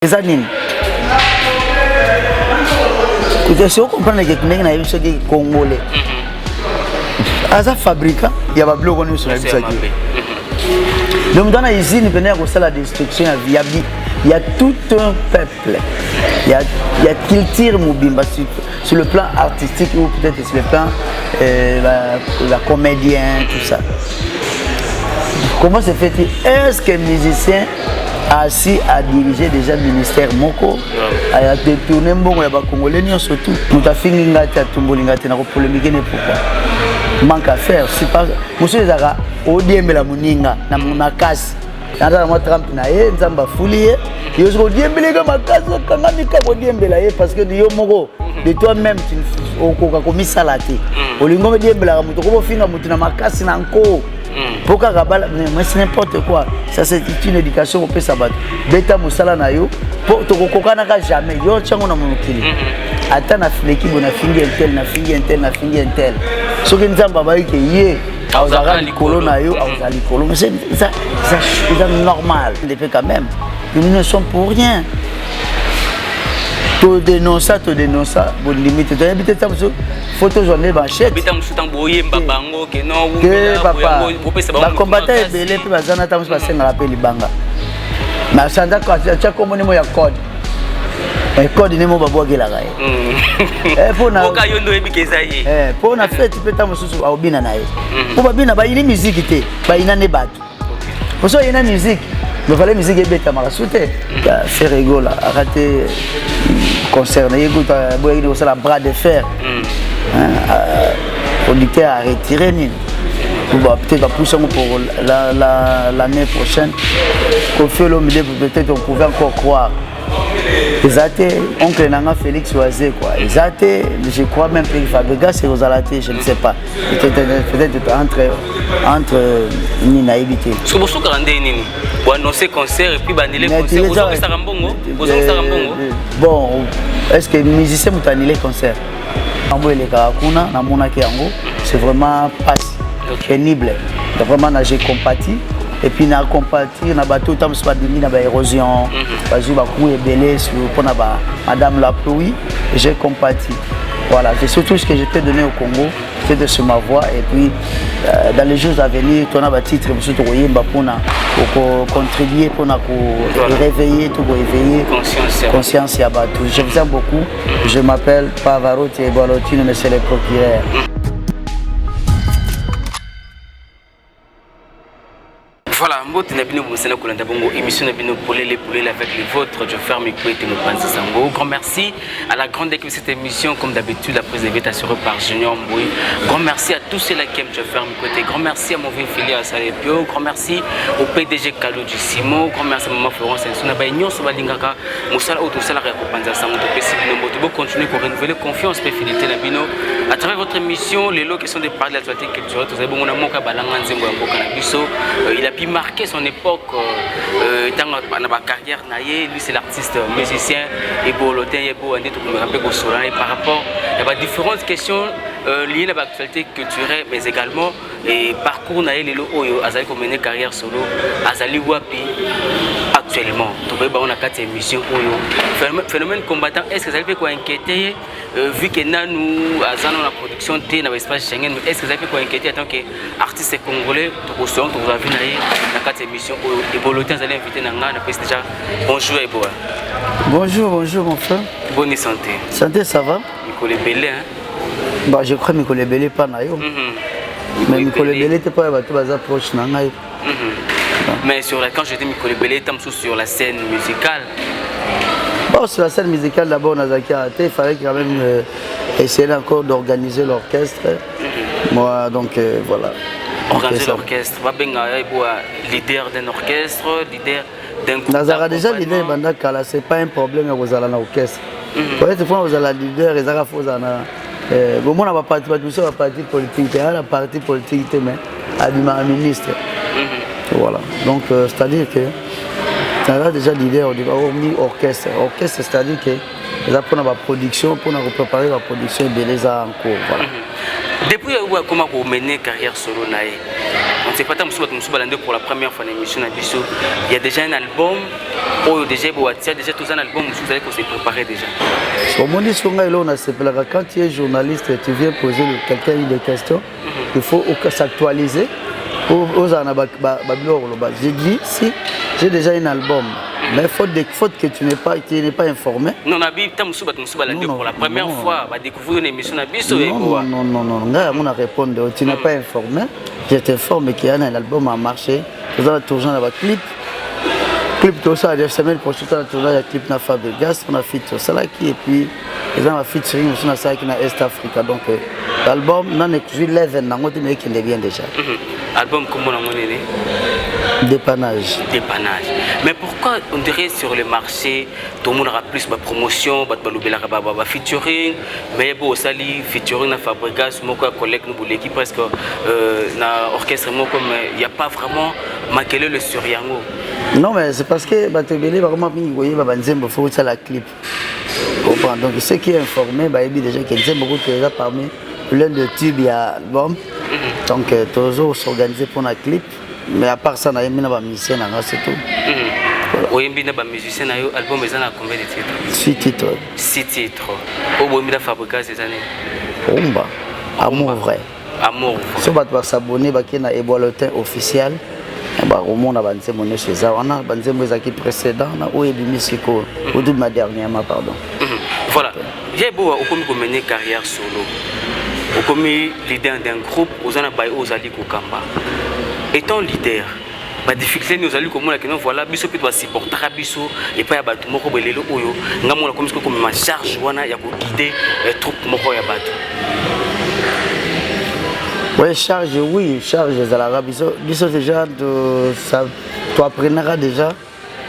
Les années. Si vous comprenez que les gens sont congolais, ils fabriquent, il y a des blocs qui sont fabriqués. Donc dans la usine, il y a la destruction, il y a tout un peuple. Il y a culture Mubimba sur le plan artistique ou peut-être sur le plan la comédien, tout ça. Comment se fait-il? Est-ce que les musiciens assis à diriger déjà le ministère Moko à détourner Mbongo ya Congolais surtout nous ta fini ngati atumboli ngati na ko polémiquer ne pourquoi manque à faire c'est pas monsieur Zara odiembela muninga na munakasi nada na Trump na ye nzamba fuliye yo zo odiembela makasi kangani ka odiembela ye parce que yo moko de toi-même tu okoka komisa la te olingo odiembela muto ko finga mutu na makasi na nko. Pourquoi mais c'est n'importe quoi. Ça c'est une éducation au peut sabat. Beta musala na yo pour to kokana ka jamais. Yo tchango na monokili. Ata na l'équipe on a fini intel na fini intel na fini intel. Ce que nzamba ba yeke yé auzara likolo na yo auzara likolo. Mais c'est ça normal. On le fait quand même. Nous ne sommes pour rien. Tu dénonces, bon limite, tu as habité ta photo journée banchette. Que papa, la combattant est belé, puis bazana ta mousse passé dans la pelle banga. Mais ça n'a pas tu as comme on y a code. Un code n'est pas boire la gaille. Pour na pour na fête, tu peux ta mousse au bina naï. Pour ba bina ba il musique té, ba ina ne bat. Pour ça il y a musique. Mais fallait musique est bête à marasouter. C'est rigolo, arrêtez. Concerné, écoute, la bras de fer. Producteur a retiré. Peut-être pousser pour l'année prochaine. Peut-être on pouvait encore croire. Oncle Nanga Félix Oazé quoi. Je crois même que Fabrega c'est Rosalate, je ne sais pas. Peut-être entre Nina évité. Ce que vous avez dit, vous annoncez concert et puis annulez concert. Vous avez Sarambongo. Bon, est-ce que les musiciens ont annulé concert? C'est vraiment pas pénible. Vraiment j'ai compati. Et puis na compatir na bateau tam soit demi na ba érosion bazu ba coup et belé sur pour na ba madame la pluie et j'ai compati. Voilà, c'est surtout ce que je peux donner au Congo, c'est de sur ma voix et puis dans les jours à venir tu as ba titre surtout oyemba pour na contribuer pour na réveiller tout réveiller conscience ya bateau. Je vous aime beaucoup. Je m'appelle Pavarotti et Balotino monsieur le procureur. Voilà, émission avec les vôtres. Je ferme mes couilles et me prends Sango. Grand merci à la grande équipe de cette émission, comme d'habitude, la prise est assurée par Junior Mboui. Grand merci à tous ceux-là qui aiment Je ferme mes côtés. Grand merci à mon vieux filière à Salépio. Grand merci au PDG Kalo du Simo. Grand merci à maman Florence Nsuna. Balingaka, Moussala Autosala Récopanza Sango. Vous continuer pour renouveler confiance et fidélité à Bino. À travers votre émission, les lots qui sont des parts de l'actualité culturelle, vous avez bon mon amour Kabalangan Zembo Canabiso. Il a pu marquer son époque dans ma carrière. Lui, c'est l'artiste musicien et Bolotin, et par rapport à différentes questions liées à l'actualité culturelle, mais également et parcours les Oyo, Azali comme une carrière solo, Azali Wapi actuellement. On a 4 émissions Oyo. Phénomène combattant, est-ce que ça peut inquiéter vu que nous avons la production T dans l'espace Schengen, est-ce que ça peut inquiéter en tant qu'artiste congolais? Vous avez vu dans 4 émissions et Bolotin, vous allez inviter Nanga, déjà bonjour et boa. Bonjour mon frère. Bonne santé. Santé, ça va? Nicolas Belé, hein? Bah, je crois que Nicolas Belé pas naïo. Mais Nicolas Belé n'était pas proche Nanga. Mais quand j'étais Nicolas Belé, sur la scène musicale. Bon, sur la scène musicale, d'abord, il fallait quand même essayer encore d'organiser l'orchestre. Moi, donc voilà. Organiser l'orchestre, leader d'un orchestre, leader d'un groupe. Nazara déjà leader Bandakala, c'est pas un problème aux allants orchestre. Peut-être que vous allez leader et Zara Fozana. Bon, on a parti politique, la partie politique, mais à du ministre. Voilà. Donc, c'est-à-dire que Nazara déjà leader, on dit orchestre. Orchestre, c'est-à-dire que pour la production, pour préparer la production de les en cours. Voilà. Depuis comment vous menez carrière solo, On ne sait pas tant pour la première fois dans l'émission il y a déjà un album, ou déjà tout un album, vous allez se préparer déjà. Au moins, quand tu es journaliste et tu viens poser quelqu'un des questions, il faut s'actualiser. J'ai dit, si j'ai déjà un album, mais faute que tu n'es pas informé. Non, pour la première fois, on va découvrir une émission. Non, on répondre. Tu n'es pas informé. Je t'informe qu'il y a un album à marché. Tu as toujours un clip. Clip tout ça, la semaine prochaine, tu as toujours un clip dans Fabregas, on a fait tout ça et puis ils ont fait sur une dans Est Africa. Donc l'album, non, je lève un an, mais qui est bien déjà. Album comment on est Dépannage. Mais pourquoi on dirait sur le marché, tout le monde aura plus de promotion, de featuring, mais bon, ça featuring dans Fabregas, mon collègue nous l'équipe presque dans orchestre, il n'y a pas vraiment manqué le suryango. Non, mais c'est parce que Batebele va vraiment faut la clip. Donc ceux qui est informé, déjà qu'ils beaucoup déjà parmi plein de tubes il y a album. Donc toujours s'organiser pour la clip. Mais à part ça, on a mis un musicien, c'est tout. Oui, il y a un musicien, l'album est à combien de titres? 6 titres. 6 titres. Au bout de Fabrica ces années. Rumba. Amour vrai. Amour vrai. Si on va s'abonner à Eboalotin officiel, au monde a banzé mon chez ça. On a banzé mes équipes précédentes. Où est Bimisiko? Ou de ma dernière, pardon. Voilà. J'ai beau au mener carrière solo. Au comme leader d'un groupe, aux anabaï aux ali Kokamba. Étant leader, la difficulté nous allons comme on voilà, biso peut doit supporter biso et pas yabatu moko belelo oyo. Ngamo la comme ma charge wana ya ko guider troupe moko ya batu. Oui, charge de la biso déjà de ça tu apprendras déjà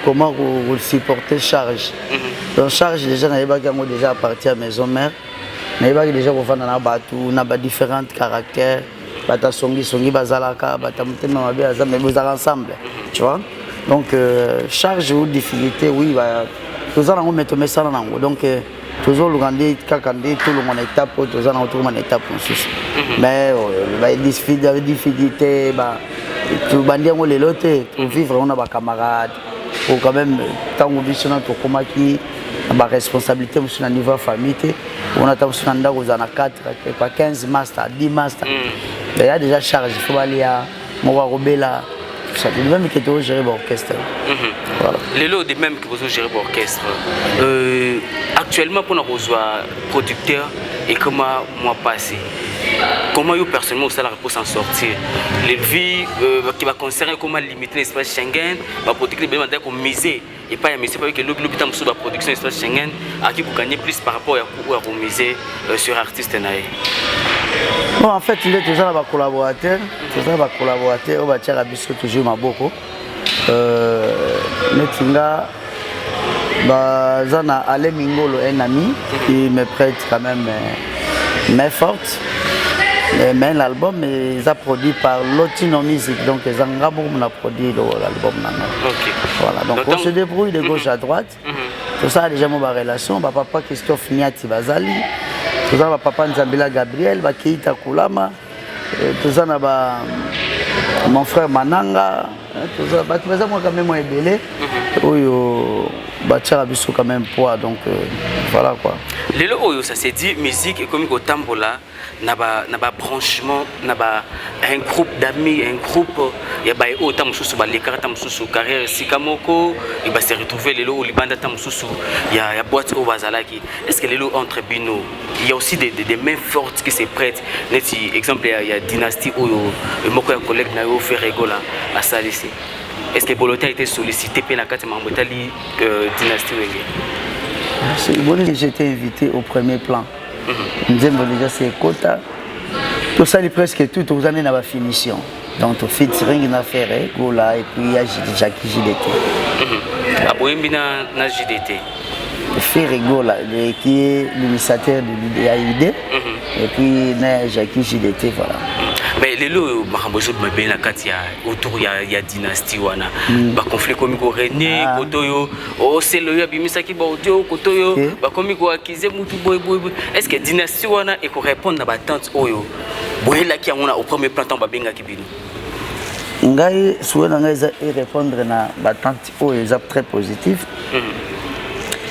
comment vous supporter charge. Donc charge déjà déjà à partir à maison mère. Mais déjà pour faire dans batu, na ba différents caractères. Bata songi bazalaka bata mutema mabe aza mais vous ensemble, tu vois. Donc charge ou difficulté oui bah tous en on mettre ça là donc toujours le gandé kakandé tout le monde étape tous en autour mon étape mais bah difficulté bah tout bandia on les loter pour vivre on a ba camarades pour quand même tant que vision to comment qui ba responsabilité sur le niveau famille on a tant sur nda aux ana 4 pas 15 master 10 master. Il y a déjà charge, il faut aller à Mowa-Robela, tout ça. C'est même qui est géré l'orchestre. Voilà. Les lots de même que vous gérez l'orchestre. Actuellement, pour nous rejoindre producteur et comment moi passer. Comment vous personnellement vous allez s'en sortir? Les vies qui va concerner comment limiter l'espace Schengen, va protéger les besoins qu'on miser et pas miser parce que l'hôpital sur la production espace Schengen à qui vous gagnez plus par rapport à miser sur artiste naï. Bon, en fait, il est toujours un collaborateur, on va tirer à bisou toujours ma beaucoup. Netinga, Zana Ale Mingolo, un ami qui me prête quand même main forte. Mais l'album est produit par Lotino Music, donc Zangaboum a produit l'album. Voilà, donc on se débrouille de gauche à droite. Tout ça a déjà ma relation. Papa Christophe Niati Bazali. Tout ça, papa Nzambila Gabriel, Keita Koulama, tout ça, mon frère Mananga, tout ça, moi quand même moi ébélé, Bisso quand même poids, donc voilà quoi. Les lots, ça s'est dit, musique et comme au Tambola, n'a pas branchement, n'a pas un groupe d'amis, un groupe, il y a autant sous les cartes sous carrière, Sikamoko, il va se retrouver les lots, les bandes sous, il y a boîte au Vazalaki. Est-ce que les lots entre Bino, il y a aussi des mains fortes qui se prêtent. Exemple, il y a Dynastie où un collègue n'a fait rigoler à ça ici. Est-ce que Bolotia a été sollicité pour la carte Mambotali Dynastie? J'ai été invité au premier plan. Déjà c'est Kota. Tout ça, presque tout, aux années dans la finition. Donc, tout featuring dans affaire, Gola et puis il y a Jackie JDT. À JDT. Fait Gola, qui est l'initiateur de l'AID. Et puis Jackie JDT, voilà. Mais les lots, autour il y a dynastie wana ba conflit comme René Kotoyo c'est le Bimisaki Baudio Kotoyo ba comme akize mutu boy. Est-ce que dynastie wana et qu'on répond à ba tante oyo boyela qui on a au premier plan temps ba benga kibino ngai souhait ngai za répondre na batante o est très positif.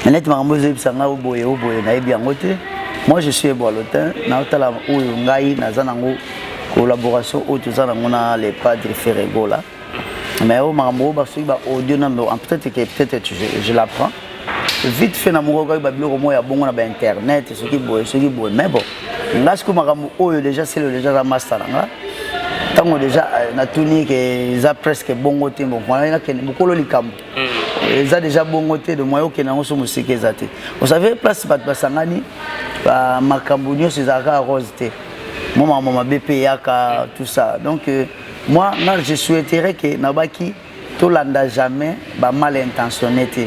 Mais makambo ezebisanga oboye nayebi yango te. Moi je suis ébolotin na otala oyo ngai naza nango collaboration au tout ça na les padres Ferregola. Mais au makambo ba soki ba audio na peut-être je l'apprends. Vite fait na moko ba biloko mo ya bongo na ba internet soki boye mais bon ngas ko makambo oyo déjà c'est le déjà la master nga. Tango déjà na tuni que za presque bongo te bon na ke bokolo likambo. Eza déjà bongo te de moyo ke na ngo so musike ezate. Vous savez place bat basangani ba makambo nyo sezaka rose te. Maman BP yaka tout ça. Donc moi je souhaiterais que nabaki to landa jamais ba mal intentionné te.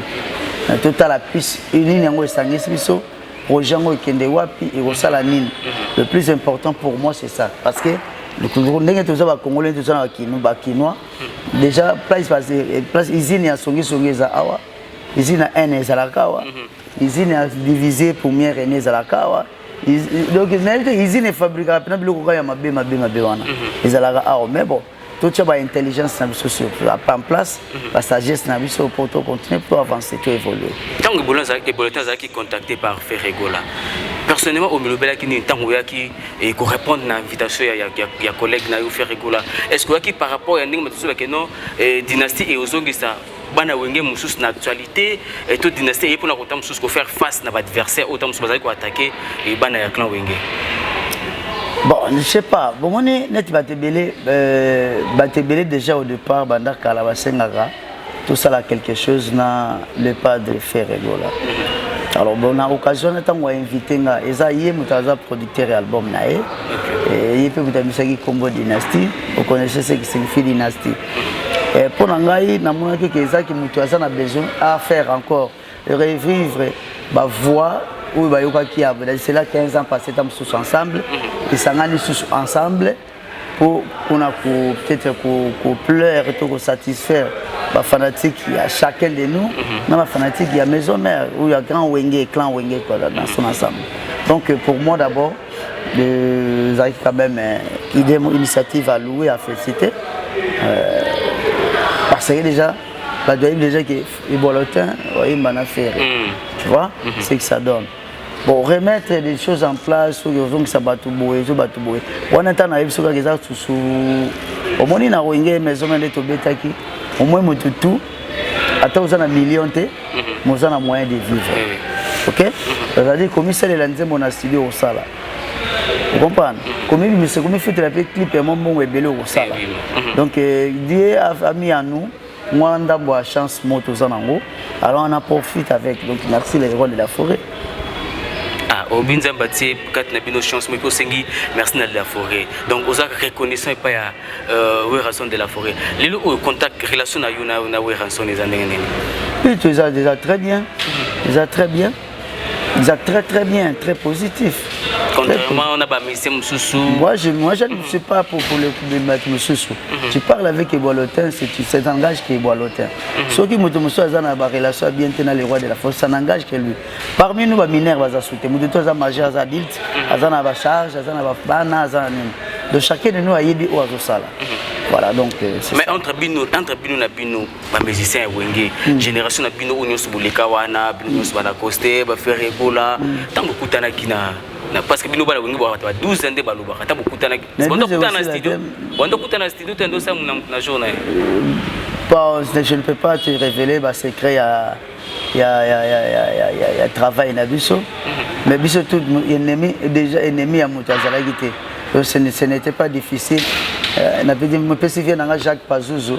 Total la puce une yango esangisi biso projet ngo kende wapi et osala nini. Le plus important pour moi c'est ça parce que le ndenge tout ça ba congolais tout ça na kinois déjà place usine ya songi za awa usine na N za la kawa usine ya divisé première année za la kawa donc usine fabrique na biloko ya mabe wana ezalaka awa mais bon tout ba intelligence na biso sur en place la sagesse na biso pour continuer pour avancer tout évoluer tant que Eboletin qui contacté par Ferregola personnellement au Milobela qui tant qui et ko répondre à l'invitation ya collègue na yo Ferregola est-ce que par rapport à ndinga matuso que non dynastie et ozongisa bana wenge mususu na actualité et toute dynastie et pour na kota mususu ko faire face na adversaire autant mususu bazali ko attaquer et bana ya clan wenge. Bon, je sais pas. Bon, on est net batebele déjà au départ, bandar Kalabasengara, tout ça là quelque chose na le padre Ferregola. Alors bon, on a occasion d'étant invité nga, Esaïe Moutaza producteur et album nae, et il peut vous amener Congo dynastie. Vous connaissez ce qui signifie dynastie. Et pour n'engager, na mon avis que Esaïe Moutaza a besoin à faire encore, de revivre ma voix. Oui, c'est là 15 ans passés tous ensemble et ça a tous ensemble pour peut-être pour pleurer pour satisfaire les fanatiques il y a chacun de nous dans la fanatique il y a maison mère où il y a grand Wenge clan Wenge dans son ensemble donc pour moi d'abord vous avez quand même une initiative à louer à féliciter parce que déjà la deuxième déjà qui est Eboletin oui m'en a fait tu vois c'est que ça donne. Bon, remettre des choses en place, que ça va tout bouer, on entend à Epso que ça sous au moins na Wenge maison de Tobetaki, au moins tout, attends vous en a millions te, vous en a moyen de vivre. OK? C'est-à-dire commissaire de l'anze mon studio au sala. Vous comprenez? Comme il fait la clip et mon bon est belé au sala. Donc Dieu a mis à nous moi on a la chance moto zanango, alors on en profite avec. Donc merci les héros de la forêt. Au Binza Bati, quand on a bien chance, mais merci de la forêt. Donc, aux reconnaissants et pas à raison de la forêt. Les contact relation à Yuna, on a raison des années. Oui, tu as déjà très bien. Déjà très bien. Déjà très bien, très positif. Contrairement, on a pas mis Moussoussou. Moi, je ne suis pas pour le mettre Moussoussou. Tu parles avec Eboletin, c'est un engage qui est Eboletin. Ceux qui m'ont dit que c'est une relation bien tenue les rois de la force, c'est un engage que lui. Parmi nous, les mineurs, ils ont soutenu. Nous sommes des majeurs, des adultes, ils ont des charges, ils ont des bana, de chacun de nous a yébi ou à Zosala. Voilà donc. Mais entre Bino na Bino, les musiciens Wenge, génération na Bino, on se boule kawana, Bino se bala coste, ba faire Ebola, tant beaucoup tana kina. Parce que Bino bala Wenge ba 12 ans de baluba, tant beaucoup tana. On doit couper dans studio. On doit couper dans studio, tu ça na journée. Bon, je ne peux pas te révéler ma secret. Il y a travail na biso. Mais biso tout ennemi déjà ennemi à Moutazalagité. Ce n'était pas difficile. Na pedi me persevère dans Jacques Pazuzu.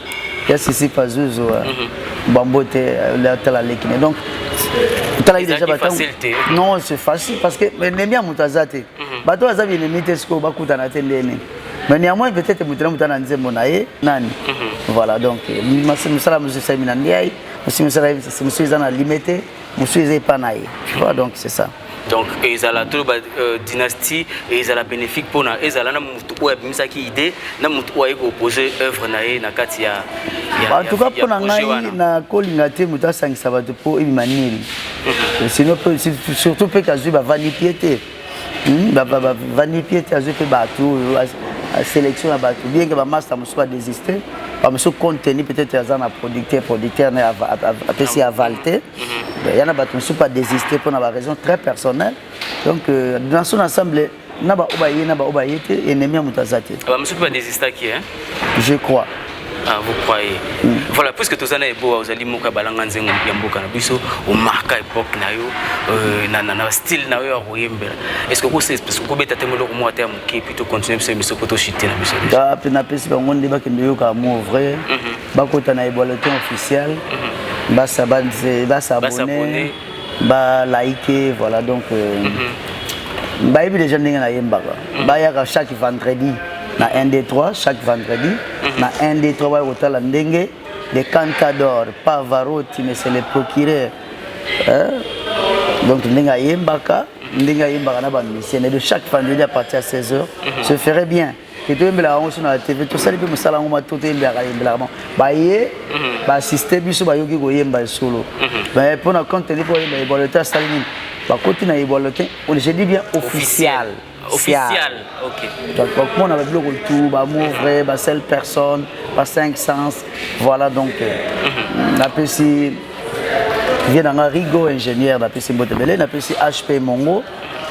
Il y a Sissi Pazuzu. Bambote la tala lekine. Donc non, c'est facile parce que ennemi à Moutazate. Bato azabi ennemi tesko bakuta na tendene. Mais néanmoins peut-être Moutana nzembo nae nani. Voilà donc musala monsieur Samina Ndiaye, monsieur Zana limité, monsieur Zepanaye. Tu vois donc c'est ça. Donc ils ont la dynastie et ils ont la bénéfique pour nous. Ils ont la mutu qui idée, na mutu opposé œuvre nae na katia. En tout cas pour ngai na kolingate mutu sangisa bato pour imanili. Sinon surtout peut kazu ba vanipiété. Vanipiété azu pe bato sélection à bato bien que ba master ne soit pas désister monsieur contenu peut-être un producteur apprécié à Valté. Il y en a qui ne sont pas désistés pour une raison très personnelle. Donc dans son ensemble, naba obaye ennemi mutazate. Monsieur pas désister qui hein? Je crois. Ah, vous croyez? Voilà, puisque tous les beaux, vous allez moka balanga nzengo yamboka na biso, au marque époque na yo, na style na yo royembe. Est-ce que vous savez parce que vous bêta temo le mois terme qui plutôt continuer ce monsieur poto chiter na biso. Da pena pesi ba ngonde ba kende yo ka mo vrai. Ba kota na eboleton officiel. Ba s'abonner, ba liker, voilà donc bah, il y a des gens qui sont là. Chaque vendredi, na 1, 2, 3, chaque vendredi, na 1, 2, 3, il y a des cantadors, Pavarotti, mais c'est le procureur. Donc, il y a de chaque vendredi à partir de 16h, se ferait bien. Que tu aimes la honte sur la TV, tout ça, il peut me saler en tout et bien assister à ce solo. Mais pour nous contenir pour le temps, par contre, je dis bien officiel. Officiel, ok. Donc, on a le retour, vrai, seule personne, 500. Voilà donc. La PC vient dans Rigo, ingénieur, la PC Mbotebele, la PC HP Mongo,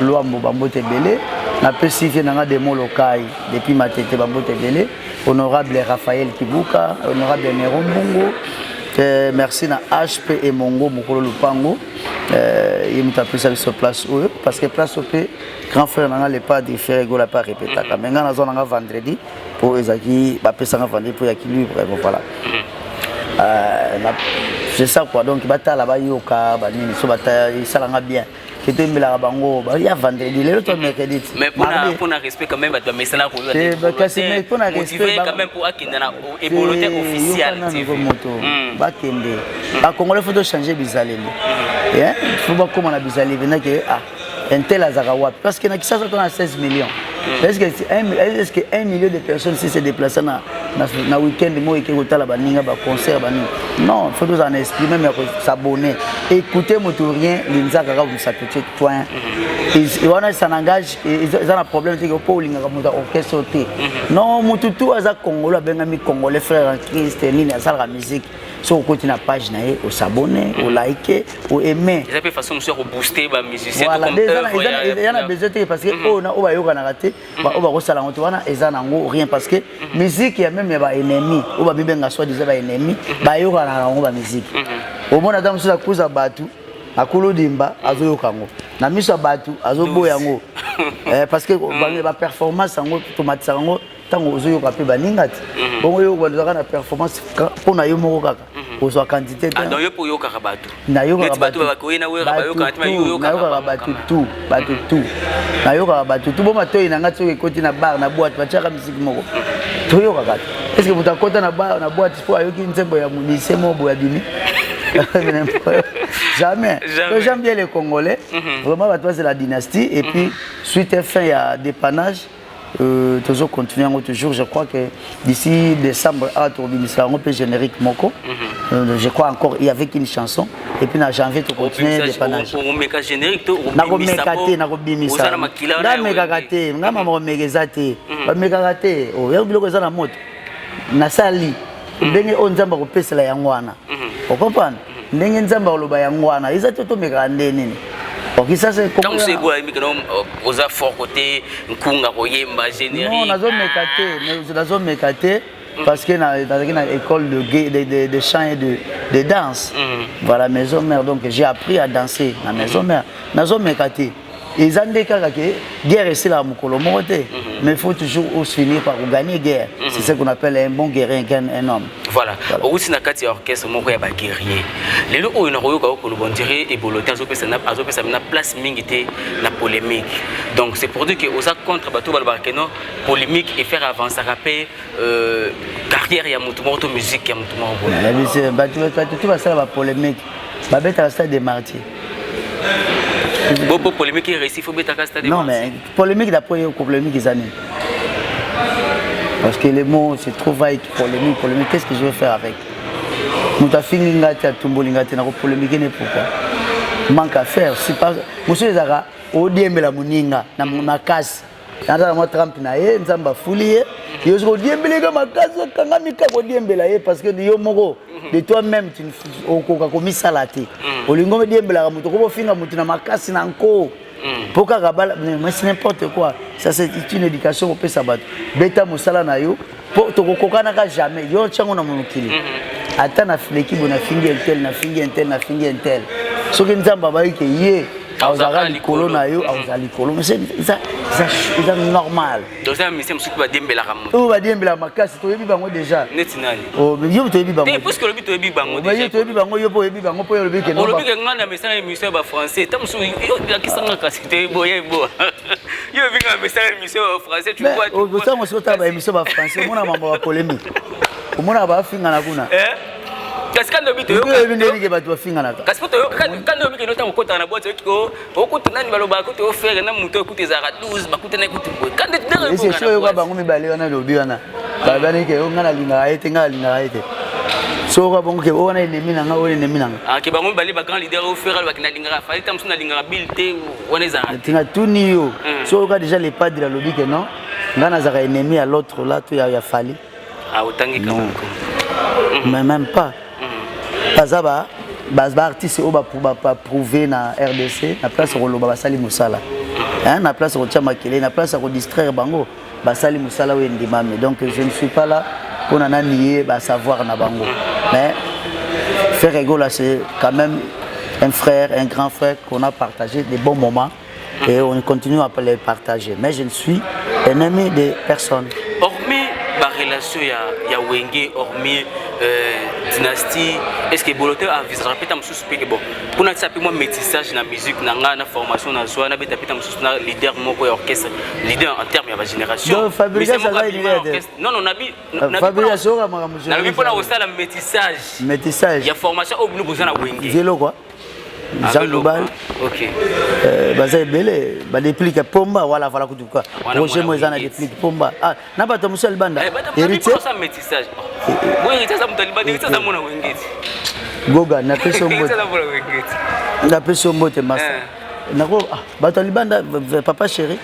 Loambo Mbotebele, la PC vient dans des mots locaux depuis ma tête Mbotebele, honorable Raphaël Kibuka, honorable Nero Mongo. Merci à HP et Mongo Mokolo Lupango. Il m'a appelé ça sur place parce que place au grand frère n'a pas de faire la pas répéter. Mais dans la zone vendredi pour Ezaki, appelé ça vendredi pour Yaki lui voilà. C'est ça quoi donc bata là-bas yoka banini so bata ça l'a bien. Que tu me la bango il y a vendredi les autres mercredi. Mais pour un respect quand même mais ça là pour motiver quand même pour akindana évoluer officiel ba kende ba congolais faut changer bizaleli hein faut pas comment la bizaleli venait que un tel azarawa parce que ça on a 16 millions. Est-ce que 1 million de personnes si se déplacent na week-end moi qui au tala baninga ba concert baninga non faut nous en exprimer mais s'abonner écouter motorien linzaka ka vous s'appuyer point et on a ça engage ils ont un problème c'est que pour linga ka orchestre non mututu aza congolais benga mi congolais frère en Christ ni na la musique so côté na page na au s'abonner au liker au aimer ça peut façon monsieur au booster ba musicien voilà il y en a besoin parce que on a yoka na raté on va resala on wana ezana ngo rien parce que musique il y a même ba ennemi ou ba bibenga soit déjà ba ennemi ba yoka na ngo ba musique au mona damu ça kuza batu akolo dimba azoyoka ngo na miso batu azoboya ngo parce que ba performance ngo automatique ngo tango ozoyoka pe baningati bongo yo bazaka na performance pour na yo moko kaka ozo quantité donc yo pour yoka batu na yoka batu ba ko na yo ba yoka tima yo yoka batu tout na yoka batu tout bon mato ina ngati ko koti na bar na boîte ba chaka musique moko to yoka kaka est-ce que mutakota na bar na boîte pour ayoki nzembo ya munise mobo ya bini jamais j'aime bien les Congolais vraiment c'est la dynastie et puis suite fin il y a dépannage toujours continuer toujours je crois que d'ici décembre à on peut générique moko je crois encore il y avait une chanson et puis en janvier tu continuer dépannage on met générique to na ko mekate na ko bimisa na mekate na mama megezate ba mekate o ya biloko za na moto na sali ndenge onzamba ko pesela yangwana o comprendre ndenge nzamba oloba yangwana izate to mekaka ndenini. Ok, ça c'est comme c'est quoi, aux affaires côté, Nkunga, Royemba, générique. Non, la zone mécaté, parce que dans une école de chant et de danse. Voilà, maison mère, donc j'ai appris à danser dans maison mère. Dans la zone mécaté. Ils ont des cas que guerre est là, mais il faut toujours finir par gagner guerre. C'est ce qu'on appelle un bon guerrier, un homme. Voilà. Aussi, dans le orchestre, il y a des guerriers. Les gens qui ont dit que la place la polémique. Donc, c'est pour dire que aux contre la polémique et faire avancer la carrière, il y a la musique, il y a tout la polémique. Il y a des martyrs. Beaucoup polémique et récit, il faut mettre à stade. Non, mais polémique d'après polémique des années. Parce que les mots, c'est trop vague, polémique, qu'est-ce que je vais faire avec? Nous avons fini de tumbolingate, nous avons polémiqué, pourquoi? Manque à faire, c'est pas. Monsieur Zara, au DM la Mouninga, na casse, ata moi Trump na ye nzamba fuli ye yo zo diembele ka makazo kanga mika ko diembela ye parce que yo moko de toi-même tu okoka komisala te olingo me diembela ka muto ko finga muto na makasi na nko poka kabala mais c'est n'importe quoi ça c'est une éducation au pesa bato beta musala na yo po to kokana ka jamais yo tchango na monokili ata na fileki bona fingi intel na fingi intel na fingi intel soki nzamba ba yike ye auzara likolo na yo auzara likolo mais c'est normal donc ça mais c'est musuki ba diembela ka muto to ba diembela makasi to yebi bango déjà netinali oh yo to yebi bango et parce que le but to yebi bango déjà yo to yebi bango yo po yebi bango po yo lebi ke non le but que ngana message émission ba français tam so yo kisanga kasi te boye bo yo vinga message émission ba français tu vois oh ça moi c'est ba émission ba français mona mambo ba polémique mona ba finga na kuna kasi quand le but yo ndenge bato ba finga na kasi poto quand le but que nota kokota na boîte ko okuta nani baloba ko to faire na muto okuta za 12 bakuta na kutu quand de et c'est sûr yo bango mibale wana lobi wana ba bana ke ngana linga ete ngana linga ete so ka bongo ke ona ennemi nanga ona ennemi nanga ah ke bango mibale ba grand leader au faire ba kina linga fa tam suna linga bilté ona za tinga tuni yo so ka déjà les padres lobi ke non ngana za ennemi à l'autre là to ya fali ah otangi kama mais même pas bazaba bazba artiste o ba prouver na RDC na place roloba basali musala hein na place ko tchama kele na place ko distraire bango basali musala we ndimame donc je ne suis pas là pour nier ba savoir na bango mais faire ego là c'est quand même un frère un grand frère qu'on a partagé des bons moments et on continue à les partager mais je ne suis ennemi de personne hormis la relation ya Wenge hormis dynastie est-ce que Boloté a visé répéter monsieur spécial bon pour na saper moi métissage na musique na na formation na soa na beta peta monsieur na leader moko orchestre leader en terme ya génération non non nabi Fabrice Oga mara monsieur na bi pona osala métissage ya formation au nous besoin na Wenge vélo quoi Jean Global OK baza belé ba déplique pomba voilà kutu quoi projet moi ezana déplique pomba ah na bato monsieur Albanda héritier ça métissage oui héritier ça mutaliba héritier ça mona Wengeti goga na peso mbote na peso mbote massa na ko bato Albanda papa chéri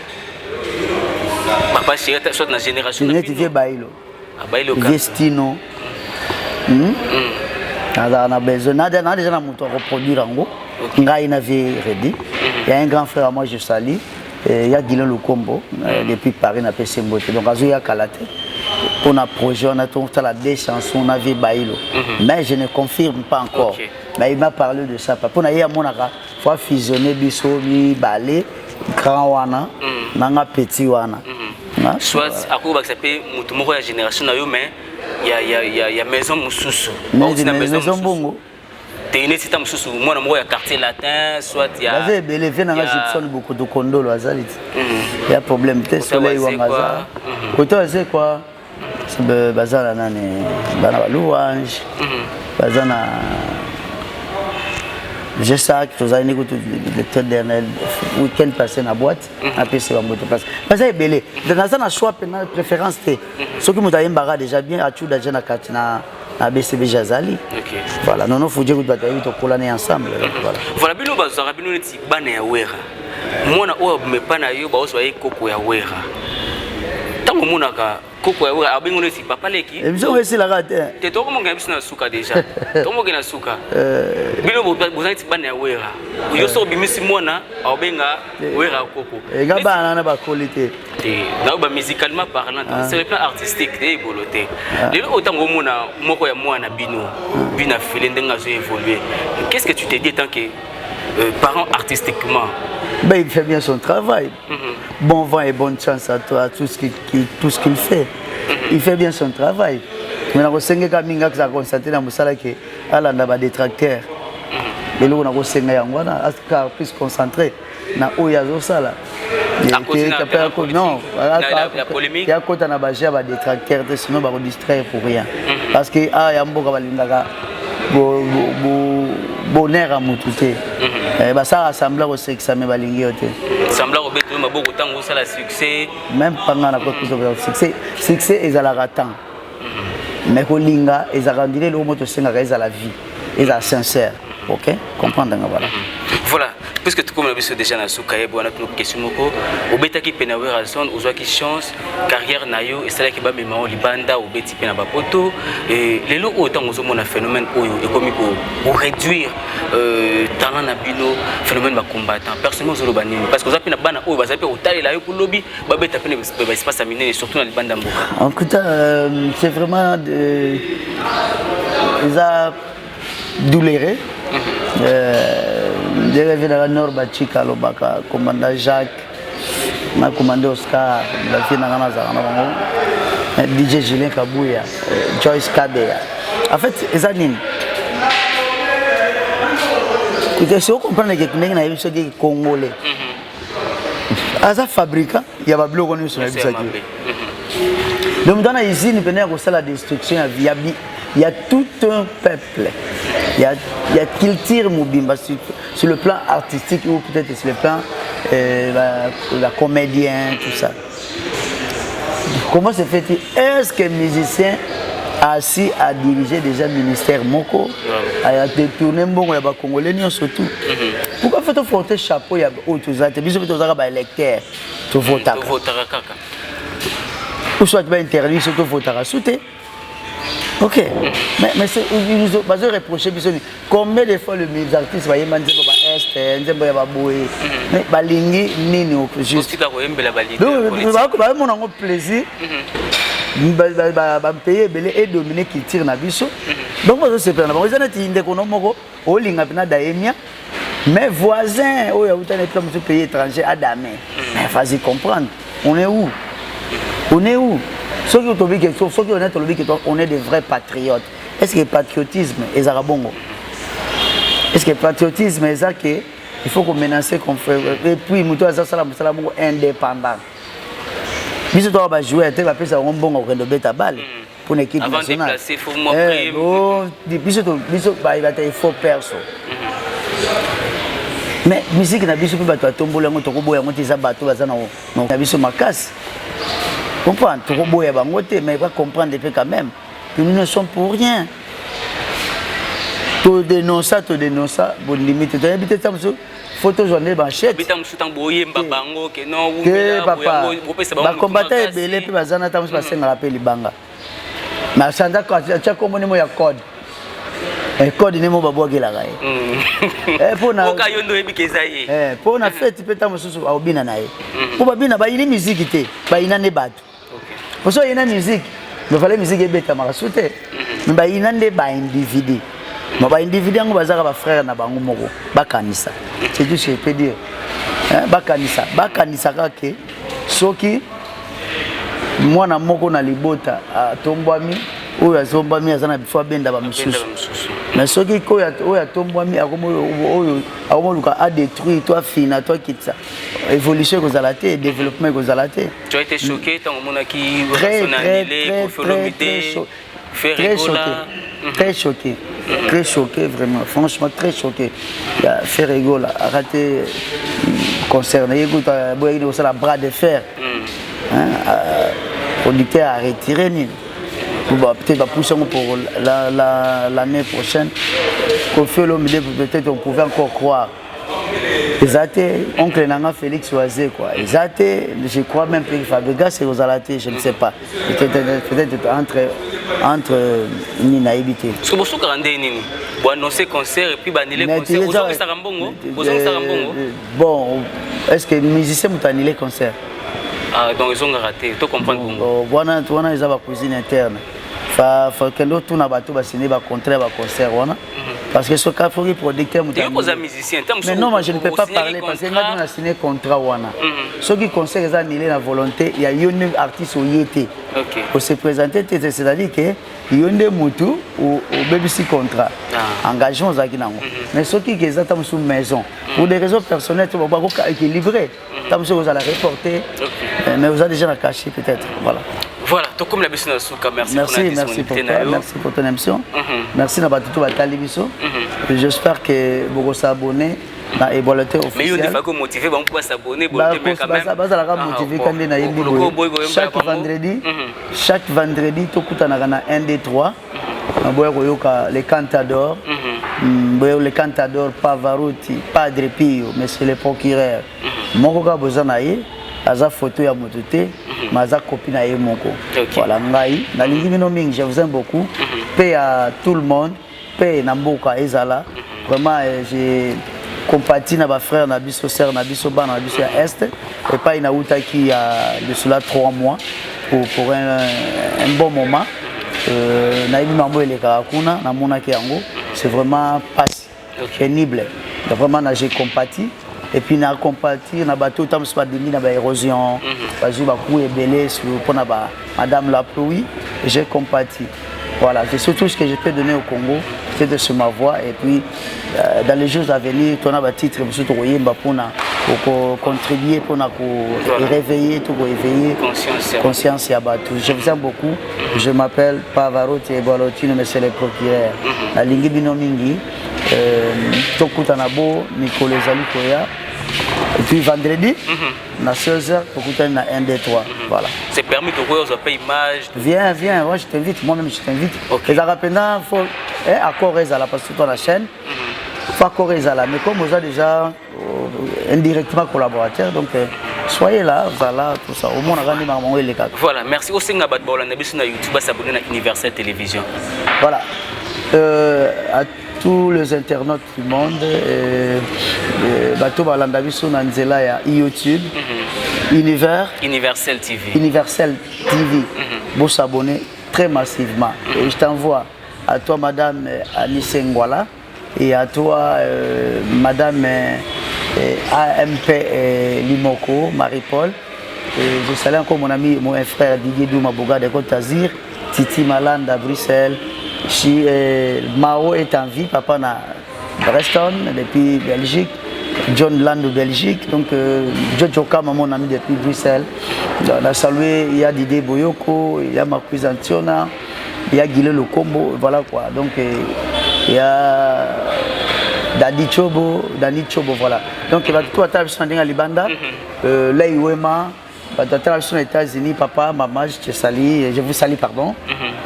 soit na génération na vie bailo bailo Destino na besoin na déjà na moto reproduire ngo ngai na vie ready il y a un grand frère à moi je salue il y a Guilin Lukombo depuis Paris na PC Mbote donc azo ya kalate pour un projet on a tout la deux chansons on a vie bailo mais je ne confirme pas encore mais il m'a parlé de ça pour na ya monaka faut fusionner biso bi balé grand wana nanga petit wana soit akoba s'appelle mutu moko ya génération na yo mais il y a maison mususu maison bongo tene sita mususu mwana moko ya quartier latin soit ya bazé belé vena nga Gibson beaucoup de kondolo azali il y a problème te soleil wa maza koto c'est quoi c'est bazala nani bana louange bazana je sais que vous avez écouté le dernier week-end passé dans la boîte après c'est votre place parce que belé dans un choix pénal préférence ce que vous avez déjà bien à tout déjà na katina à BCB Jazali voilà non non faut dire que vous avez tout collaner ensemble voilà bino bazara bino neti bana ya wera mona o me pana yo ba oswa koko ya wera tango monaka koko ya wera abengo neti papa leki et bien on la rate te to ko ngabisi na suka déjà to mo kena suka bino bozanti bana ya wera yo so bimisi mona abenga wera koko et gaba na ba qualité na ba musicalement parlant c'est le plan artistique de Boloté les autant mona moko ya mwana bino bina fele ndenga zo évoluer qu'est-ce que tu te dis tant que parent artistiquement ben il fait bien son travail bon vent et bonne chance à toi tout ce qu'il fait il fait bien son travail mais na ko senga ka minga ka constater na musala ke ala na ba détracteur lelo na ko senga yango na aska plus concentré na oya zo sala non la polémique ya kota na ba ja ba détracteur sinon ba ko distraire pour rien parce que ah ya mboka balindaka bonheur à moutouté bah ça rassemble au sexe mais balingi yote semble au beto maboko tango ça la succès même pendant la côte succès et à la ratant mais kolinga et à rendre le moto senga à la vie et à sincère OK comprendre voilà voilà puisque tout comme on a vu déjà dans Soukaye, on a une question moko. Au bêta qui peine avoir raison, aux autres qui chance, carrière nayo et celle qui va même en libanda au bêti peine à poto et les lots autant aux hommes on a phénomène oyo et comme pour réduire talent nabino phénomène va combattant. Personnellement aux urbains parce que aux apena bana oyo bazapé au taille là pour lobby ba bêta peine va espace aminer surtout dans les bandes d'amboka. En tout cas, c'est vraiment des douloureux. Je rêve dans la Nord Bachika, Lobaka, commandant Jacques, ma commandant Oscar, la fille Nagana Zarano, DJ Julien Kabouya, Joyce Kabeya. En fait, les années. Si vous comprenez que vous avez des Congolais, à sa fabrique, il y a des blocs qui sont là. Donc, dans la usine, il y a la destruction, il y a tout un peuple. Il y a culture Moubimba sur le plan artistique ou peut-être sur le plan la comédien, tout ça. Comment se fait-il? Est-ce que musicien assis à diriger déjà le ministère Moko, à détourner bon les Congolais surtout. Pourquoi faut-il porter chapeau ya autres autres biso to zaka ba électeur to voter. Ou soit tu vas interdire surtout voter souté. OK. Mais c'est ils nous ont reproché combien de fois les artistes va yemba nzembo ba est nzembo ya ba boye. Mais balingi nini au juste. Donc ba mon en plaisir. Ba payer belé et dominer qui tire na biso. Donc moi c'est prendre. Ils ont été indékono moko o linga pina daemia. Mes voisins oh ya utane comme ce pays étranger à damé. Mais vas-y comprendre. On est où? On est où? Ceux qui ont dit que on est des vrais patriotes. Est-ce que le patriotisme est arabongo? Est-ce que le patriotisme est ça que il faut qu'on menace qu'on fait et puis muto ça salam indépendant. Biso to ba jouer te ba pesa un bon au beta balle pour une équipe nationale. Avant de placer faut montrer. Biso ba il va te faux perso. Mais musique na biso pe ba to tombola ngo to ko boya ngo tisa bato bazana no na biso makasi. Comprendre, tu comprends, mais il va comprendre depuis quand même que nous ne sommes pour rien. Tu dénonces ça, bon limite. Tu as habité ça, photo journée banchette. Que papa, les combattants sont belés, puis les gens sont passés dans la paix libanga. Mais ça n'a pas de code. Le code n'est pas bon que la gagne. Pour na fête, tu peux t'amuser au bina nae. Pour bina, bah il est musique té, bah il n'a ne bat. Pour ça il y a une musique, il fallait musique bête à marasouté. Mais bah il n'a ne ba individu. Mais ba individu on va dire ba frère na bango moko, ba kanisa. C'est tout ce que je peux dire. Ba kanisa kake soki mwana moko na libota tombwami oyo azombami azana bifo benda ba misusu. Mais ce qui est tombé a détruit toi fina toi qui ça évolution que la terre développement que la terre. Tu as été choqué tant on a qui très choqué vraiment franchement très choqué. Il a fait rigoler arrêter concerné écoute la bras de fer. Producteur a retiré ni peut-être pousser pour l'année prochaine. Peut-être on pouvait encore croire. Oncle Nanga Félix Oazé quoi. Je crois même que Fabrica c'est aux alatés, je ne sais pas. Peut-être entre Nina Ibité. Parce que vous avez annoncer annoncer concert et puis annuler concert. Vous avez Sarambongo. Bon, est-ce que les musiciens ont annulé concert? Ah, donc ils ont raté. Tu comprends Bongo. Voilà, ils ont la cuisine interne. Faut que l'autre tourne à bateau va signer un contrat à concert parce que ce cas faut producteur musicien. Mais non, moi je ne peux pas parler parce que nous a signé contrat wana. Ceux qui concert ils ont annulé la volonté, il y a une artiste au yété. Pour se présenter, c'est-à-dire que il y a une mutu ou BBC contrat. Engagement za kinango. Mais ceux qui ont sous maison pour des raisons personnelles, tu vas pas équilibrer. Tam ceux vous allez reporter. Mais vous avez déjà la caché peut-être. Voilà. Voilà, tout comme la personne merci pour ton émission. Merci d'avoir tout à télévision. J'espère que vous vous abonnez à Ébolaté officiel. Mais il faut motiver pour s'abonner, chaque vendredi tout coûte 1 2 3. Les cantadors. Le cantador Pavarotti, Padre Pio, monsieur le procureur. Moko ka bozana ye, aza photo ya motote, maza copine na ye moko. Voilà, ngai, na lingi mino mingi, je vous aime beaucoup. Paix à tout le monde, paix na mboka ezala. Vraiment, j'ai compati na ba frère na biso sœur na biso ba na biso ya est et pas ina uta qui a de cela 3 mois pour un bon moment. Na ibi mambo eleka kuna na mona ki yango, c'est vraiment pas pénible. Vraiment j'ai compati et puis na compati na bateau tam soit demi na ba érosion, ba ju ba coup ebelé sur pour na ba madame la pluie, j'ai compati. Voilà, c'est surtout ce que je peux donner au Congo, c'est de se ma voix et puis dans les jours à venir, on a un titre pour contribuer, pour réveiller, pour éveiller conscience à Batou. Je vous aime beaucoup, je m'appelle Pavarotti et Balotino, monsieur le procureur. La Lingi Binomingi, Tokutanabo, Nicolas Zalikoya. Et puis vendredi, à 16h, pour écouter na 1, 2, 3. Voilà. C'est permis de voir une image. Viens, moi je t'invite, moi-même je t'invite. Et ça rappelle, il faut accord là parce que toi la chaîne, il faut accord là. Mais comme vous avez déjà indirectement collaborateur, donc soyez là, voilà, tout ça. Au moins on a gagné maman et les gars. Voilà, merci. Aussi, on a sur YouTube, s'abonner à Universel Télévision. Voilà. À tous les internautes du monde, bateau balandabi sur Nanzela ya YouTube, Universel TV. Universel TV. Vous s'abonner très massivement. Et je t'envoie à toi Madame Anisse Ngwala et à toi Madame AMP Limoko, Marie-Paul. Je salue encore mon ami, mon frère Didier Douma Boga de Côte d'Azur, Titi Malanda Bruxelles. Si Mao est en vie, papa na Preston depuis Belgique, John Land de Belgique, donc Jojo Kama mon ami depuis Bruxelles. On a salué, il y a Didier Boyoko, il y a Marcus Antiona, il y a Guilé Le Combo, voilà quoi. Donc il y a Dani Chobo, voilà. Donc il va tout attendre sur un Libanda, là Iwema. Aux États-Unis, papa, maman, je vous salue, pardon.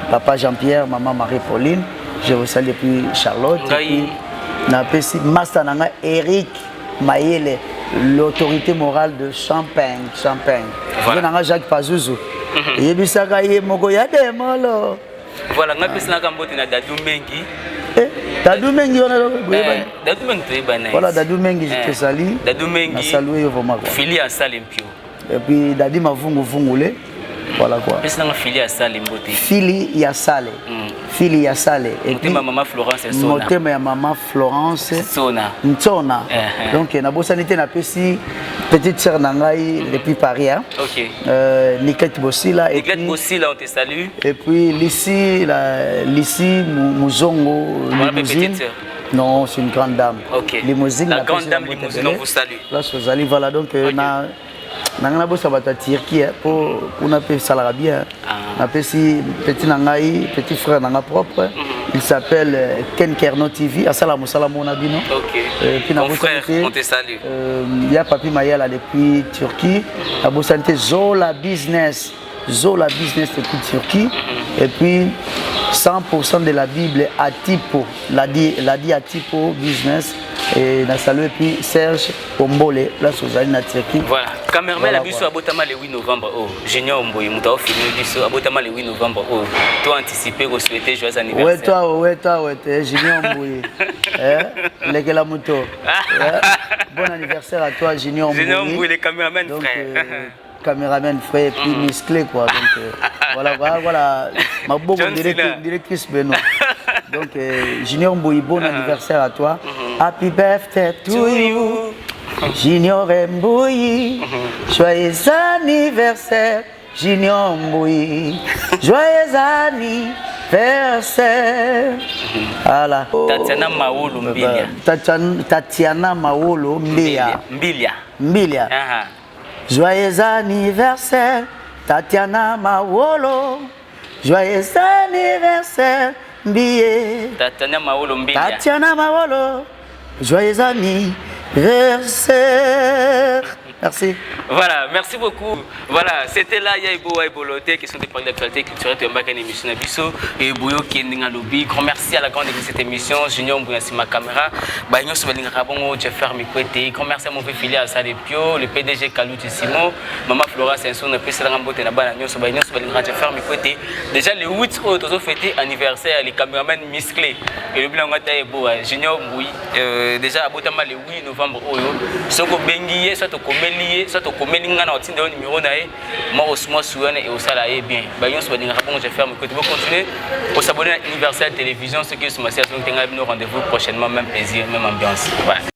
Papa Jean-Pierre, maman Marie-Pauline, je vous salue depuis Charlotte. Et puis, Master Nanga Eric Mayele, l'autorité morale de Champagne. Voilà. Jacques Pazouzou. Et puis, ça a été Mogoya de Molo. Voilà, on a besoin de Dadou Mengi. Dadou Mengi, on a Dadou Mengi, voilà, Dadou Mengi, je te salue. Dadou Mengi, je salue vraiment. Fili à Salimpio. Et puis Dadi Mavungule, voilà quoi. Fili à Sale Mbote. Fili ya Sale. Fili ya Sale. Et puis maman Florence Sona. Motema ya maman Florence Sona. Nsona. Donc na bosanité na pesi petite sœur nangai depuis Paris. OK. Niket Bossila et Niket Bossila, on te salue. Et puis Lissi Muzongo. Voilà petite sœur. Non, c'est une grande dame. OK. Limousine. La grande dame Limousine, on vous salue. Là, vous allez, voilà donc na nanga bossa bata Turquie pour on appelle ça bien. Na petit frère nanga propre, il s'appelle Ken Kerno TV. Assalamu salam nabino. OK. Puis na frère, on te salue. Il y a Papi Mayala depuis Turquie. La bossante Zola Business depuis Turquie. Et puis 100% de la Bible à Tipo, l'a dit à Tipo Business. Et na salué puis Serge Ombole, là sur Zali na Turquie. Voilà. Cameraman la biso abotama le 8 novembre oh. Junior Omboyi muta filmer biso abotama le 8 novembre oh. Toi anticiper ko souhaiter joyeux anniversaire. Ouais toi Junior Omboyi. Lekela muto. Bon anniversaire à toi Junior Omboyi. Junior Omboyi le caméraman frère. Caméraman frère puis musclé quoi donc voilà ma beau directrice Beno. Donc Junior Omboyi bon anniversaire à toi. Happy birthday to you. Junior Omboyi, joyeux anniversaire, Junior Omboyi, joyeux anniversaire. Voilà. Tatiana Maolo Mbilia. Tatiana Maolo Mbilia. Joyeux anniversaire, Tatiana Maolo. Joyeux anniversaire, Mbilia. Tatiana Maolo Mbilia. Tatiana Maolo. Joyeux anniversaire. Merci. Voilà, merci beaucoup. Voilà, c'était là Yaibo Aiboloté, question de parler d'actualité culturelle de une émission Nabiso et Bouyo Kendinga Lobby. Grand merci à la grande équipe de cette émission. Junior Mbouyansi ma caméra. Bagnon Soubelinga Rabongo, Jeffer Mikwete. Grand merci à mon frère filial Sade Pio, le PDG Kalouti Simo, Maman Flora Senson, le président Rambote Nabana Nyon Soubelinga Jeffer Mikwete. Déjà le 8 août, nous avons fêté anniversaire, les caméramans musclés. Et le bilan Ngataïbo, Junior Mboui. Déjà à Botama le 8 novembre, Soko Benguié, soit au Comélié, soit au Comélinga, on tient le numéro naé. Moi, au Smoa Souane et au Salaé bien. Bagnon Soubelinga Rabongo, Jeffer Mikwete. Vous continuez pour s'abonner à l'Universal Télévision, ce qui est sur ma série. Nous rendez-vous prochainement, même plaisir, même ambiance. Ouais.